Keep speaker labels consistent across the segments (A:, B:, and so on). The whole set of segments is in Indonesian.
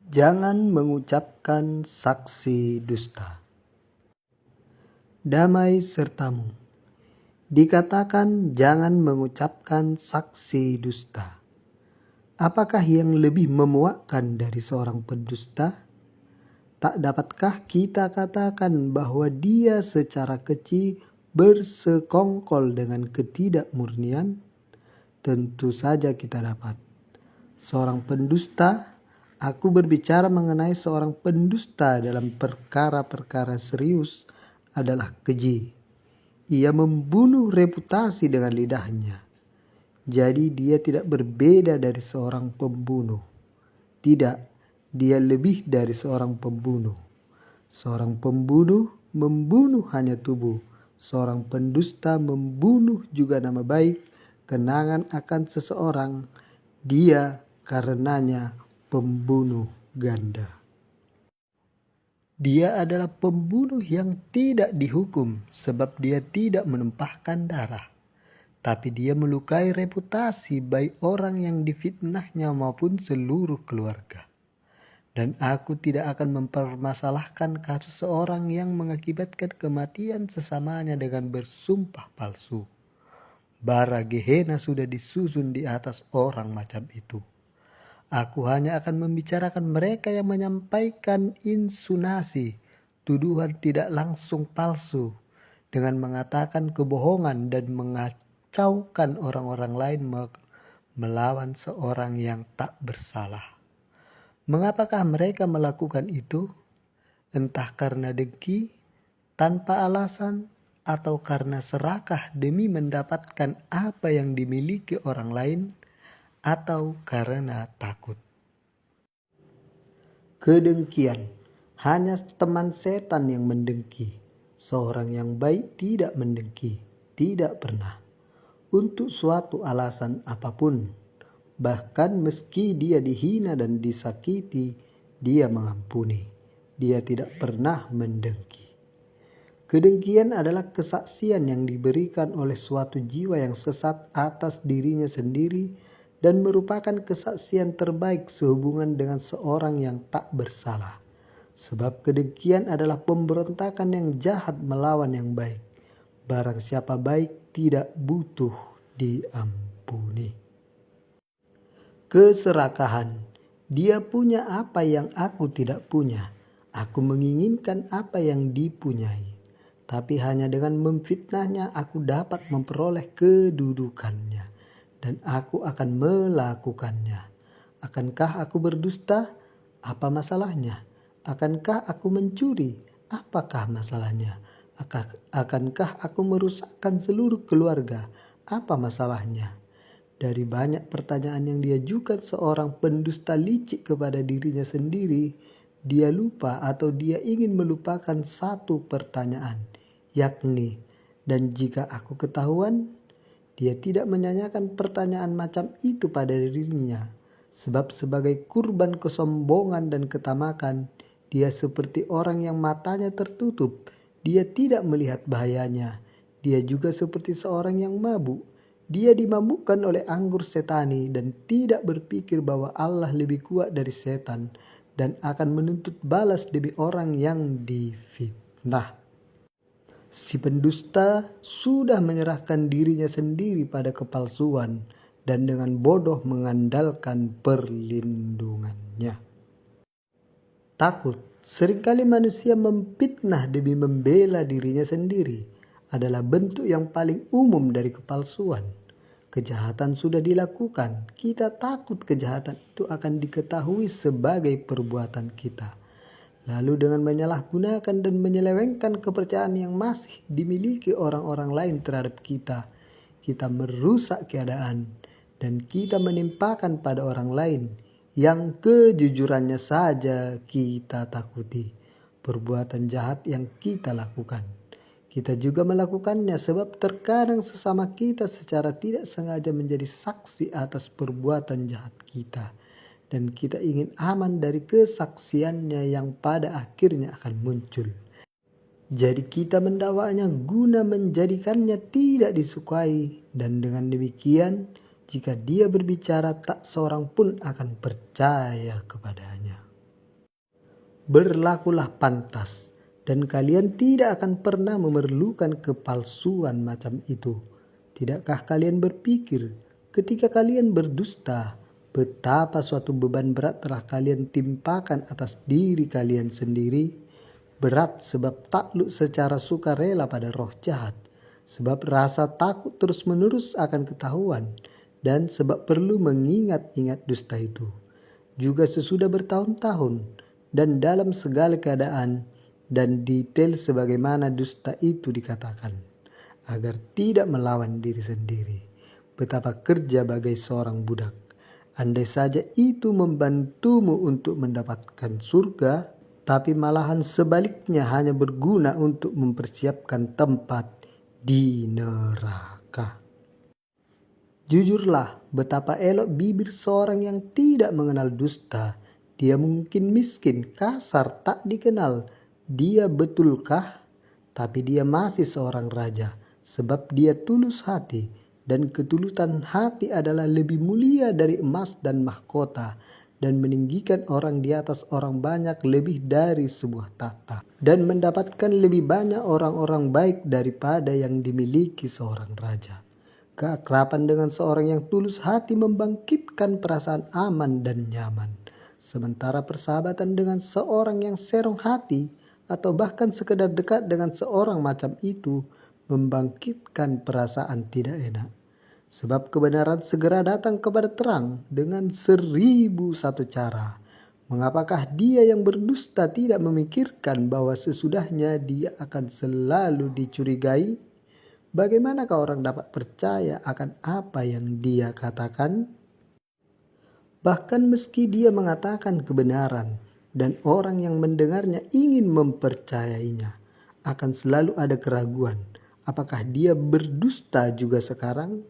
A: Jangan mengucapkan saksi dusta. Damai sertamu. Dikatakan jangan mengucapkan saksi dusta. Apakah yang lebih memuakkan dari seorang pendusta? Tak dapatkah kita katakan bahwa dia secara kecil bersekongkol dengan ketidakmurnian? Tentu saja kita dapat. Seorang pendusta, aku berbicara mengenai seorang pendusta dalam perkara-perkara serius adalah keji. Ia membunuh reputasi dengan lidahnya. Jadi dia tidak berbeda dari seorang pembunuh. Tidak, dia lebih dari seorang pembunuh. Seorang pembunuh membunuh hanya tubuh. Seorang pendusta membunuh juga nama baik, kenangan akan seseorang. Dia karenanya pembunuh ganda. Dia adalah pembunuh yang tidak dihukum sebab dia tidak menumpahkan darah. Tapi dia melukai reputasi baik orang yang difitnahnya maupun seluruh keluarga. Dan aku tidak akan mempermasalahkan kasus seorang yang mengakibatkan kematian sesamanya dengan bersumpah palsu. Bara Gehenna sudah disusun di atas orang macam itu. Aku hanya akan membicarakan mereka yang menyampaikan insinuasi, tuduhan tidak langsung palsu, dengan mengatakan kebohongan dan mengacaukan orang-orang lain melawan seorang yang tak bersalah. Mengapakah mereka melakukan itu? Entah karena dengki, tanpa alasan, atau karena serakah demi mendapatkan apa yang dimiliki orang lain, atau karena takut. Kedengkian, hanya teman setan yang mendengki. Seorang yang baik tidak mendengki, tidak pernah. Untuk suatu alasan apapun, bahkan meski dia dihina dan disakiti, dia mengampuni. Dia tidak pernah mendengki. Kedengkian adalah kesaksian yang diberikan oleh suatu jiwa yang sesat atas dirinya sendiri dan merupakan kesaksian terbaik sehubungan dengan seorang yang tak bersalah. Sebab kedengkian adalah pemberontakan yang jahat melawan yang baik. Barang siapa baik tidak butuh diampuni. Keserakahan, dia punya apa yang aku tidak punya. Aku menginginkan apa yang dipunyai. Tapi hanya dengan memfitnahnya aku dapat memperoleh kedudukannya. Dan aku akan melakukannya. Akankah aku berdusta? Apa masalahnya? Akankah aku mencuri? Apakah masalahnya? Akankah aku merusakkan seluruh keluarga? Apa masalahnya? Dari banyak pertanyaan yang diajukan seorang pendusta licik kepada dirinya sendiri, dia lupa atau dia ingin melupakan satu pertanyaan, yakni, dan jika aku ketahuan? Dia tidak menanyakan pertanyaan macam itu pada dirinya, sebab sebagai kurban kesombongan dan ketamakan, dia seperti orang yang matanya tertutup. Dia tidak melihat bahayanya. Dia juga seperti seorang yang mabuk. Dia dimabukkan oleh anggur setani dan tidak berpikir bahwa Allah lebih kuat dari setan dan akan menuntut balas demi orang yang difitnah. Si pendusta sudah menyerahkan dirinya sendiri pada kepalsuan dan dengan bodoh mengandalkan perlindungannya. Takut, seringkali manusia memfitnah demi membela dirinya sendiri, adalah bentuk yang paling umum dari kepalsuan. Kejahatan sudah dilakukan, kita takut kejahatan itu akan diketahui sebagai perbuatan kita. Lalu dengan menyalahgunakan dan menyelewengkan kepercayaan yang masih dimiliki orang-orang lain terhadap kita, kita merusak keadaan dan kita menimpakan pada orang lain yang kejujurannya saja kita takuti. Perbuatan jahat yang kita lakukan. Kita juga melakukannya sebab terkadang sesama kita secara tidak sengaja menjadi saksi atas perbuatan jahat kita. Dan kita ingin aman dari kesaksiannya yang pada akhirnya akan muncul. Jadi kita mendakwanya guna menjadikannya tidak disukai, dan dengan demikian jika dia berbicara tak seorang pun akan percaya kepadanya. Berlakulah pantas, dan kalian tidak akan pernah memerlukan kepalsuan macam itu. Tidakkah kalian berpikir ketika kalian berdusta, betapa suatu beban berat telah kalian timpakan atas diri kalian sendiri? Berat sebab takluk secara sukarela pada roh jahat, sebab rasa takut terus-menerus akan ketahuan, dan sebab perlu mengingat-ingat dusta itu. Juga sesudah bertahun-tahun, dan dalam segala keadaan dan detail sebagaimana dusta itu dikatakan, agar tidak melawan diri sendiri. Betapa kerja bagai seorang budak. Andai saja itu membantumu untuk mendapatkan surga, tapi malahan sebaliknya hanya berguna untuk mempersiapkan tempat di neraka. Jujurlah betapa elok bibir seorang yang tidak mengenal dusta. Dia mungkin miskin, kasar, tak dikenal. Dia betulkah? Tapi dia masih seorang raja, sebab dia tulus hati, dan ketulusan hati adalah lebih mulia dari emas dan mahkota, dan meninggikan orang di atas orang banyak lebih dari sebuah tahta, dan mendapatkan lebih banyak orang-orang baik daripada yang dimiliki seorang raja. Keakraban dengan seorang yang tulus hati membangkitkan perasaan aman dan nyaman. Sementara persahabatan dengan seorang yang serong hati atau bahkan sekedar dekat dengan seorang macam itu membangkitkan perasaan tidak enak. Sebab kebenaran segera datang kepada terang dengan 1001 cara. Mengapakah dia yang berdusta tidak memikirkan bahwa sesudahnya dia akan selalu dicurigai? Bagaimanakah orang dapat percaya akan apa yang dia katakan? Bahkan meski dia mengatakan kebenaran dan orang yang mendengarnya ingin mempercayainya, akan selalu ada keraguan. Apakah dia berdusta juga sekarang?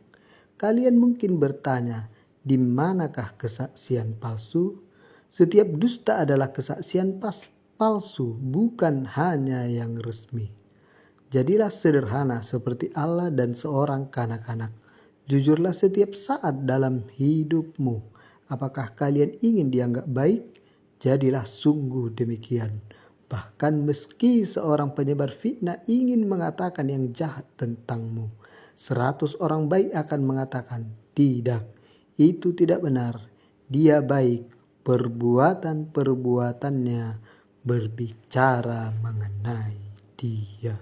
A: Kalian mungkin bertanya, di manakah kesaksian palsu? Setiap dusta adalah kesaksian palsu, bukan hanya yang resmi. Jadilah sederhana seperti Allah dan seorang kanak-kanak. Jujurlah setiap saat dalam hidupmu. Apakah kalian ingin dianggap baik? Jadilah sungguh demikian. Bahkan meski seorang penyebar fitnah ingin mengatakan yang jahat tentangmu, 100 orang baik akan mengatakan, tidak, itu tidak benar. Dia baik, perbuatan-perbuatannya berbicara mengenai dia.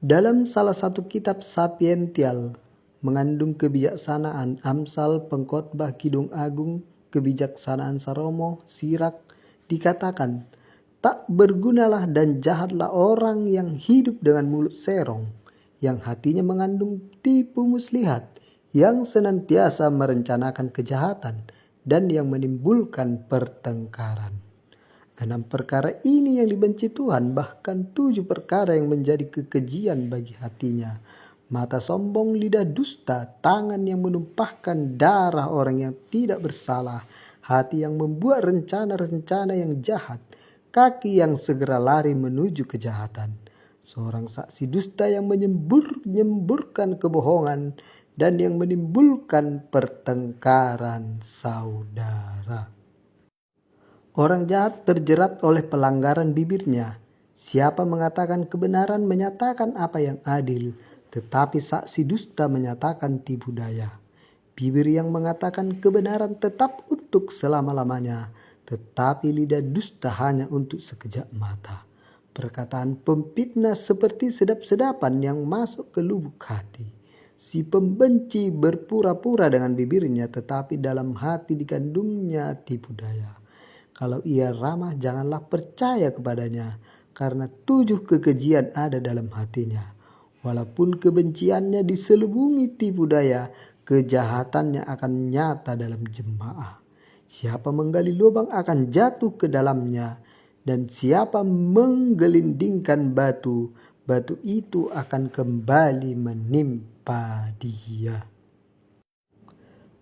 A: Dalam salah satu kitab sapiential, mengandung kebijaksanaan Amsal, Pengkhotbah, Kidung Agung, Kebijaksanaan Salomo, Sirak, dikatakan, tak bergunalah dan jahatlah orang yang hidup dengan mulut serong, yang hatinya mengandung tipu muslihat, yang senantiasa merencanakan kejahatan, dan yang menimbulkan pertengkaran. 6 perkara ini yang dibenci Tuhan, bahkan 7 perkara yang menjadi kekejian bagi hatinya. Mata sombong, lidah dusta, tangan yang menumpahkan darah orang yang tidak bersalah, hati yang membuat rencana-rencana yang jahat, kaki yang segera lari menuju kejahatan, seorang saksi dusta yang menyemburkan kebohongan, dan yang menimbulkan pertengkaran saudara. Orang jahat terjerat oleh pelanggaran bibirnya. Siapa mengatakan kebenaran menyatakan apa yang adil, tetapi saksi dusta menyatakan tipu daya. Bibir yang mengatakan kebenaran tetap untuk selama-lamanya, tetapi lidah dusta hanya untuk sekejap mata. Perkataan pemfitnah seperti sedap-sedapan yang masuk ke lubuk hati. Si pembenci berpura-pura dengan bibirnya, tetapi dalam hati dikandungnya tipu daya. Kalau ia ramah, janganlah percaya kepadanya, karena 7 kekejian ada dalam hatinya. Walaupun kebenciannya diselubungi tipu daya, kejahatannya akan nyata dalam jemaah. Siapa menggali lubang akan jatuh ke dalamnya, dan siapa menggelindingkan batu, batu itu akan kembali menimpa dia.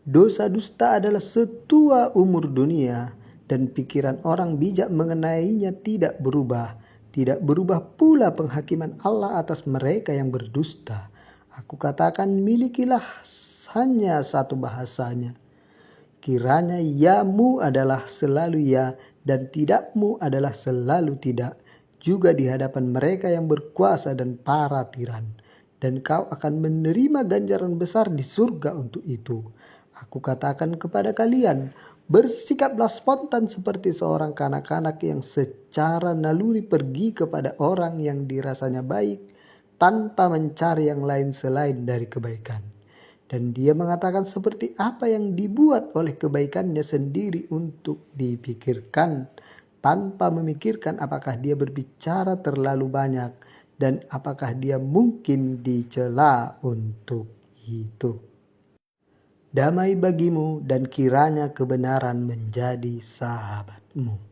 A: Dosa dusta adalah setua umur dunia, dan pikiran orang bijak mengenainya tidak berubah. Tidak berubah pula penghakiman Allah atas mereka yang berdusta. Aku katakan, milikilah hanya satu bahasanya. Kiranya ya-mu adalah selalu ya dan tidak-mu adalah selalu tidak, juga di hadapan mereka yang berkuasa dan para tiran. Dan kau akan menerima ganjaran besar di surga untuk itu. Aku katakan kepada kalian, bersikaplah spontan seperti seorang kanak-kanak yang secara naluri pergi kepada orang yang dirasanya baik tanpa mencari yang lain selain dari kebaikan. Dan dia mengatakan seperti apa yang dibuat oleh kebaikannya sendiri untuk dipikirkan, tanpa memikirkan apakah dia berbicara terlalu banyak dan apakah dia mungkin dicela untuk itu. Damai bagimu dan kiranya kebenaran menjadi sahabatmu.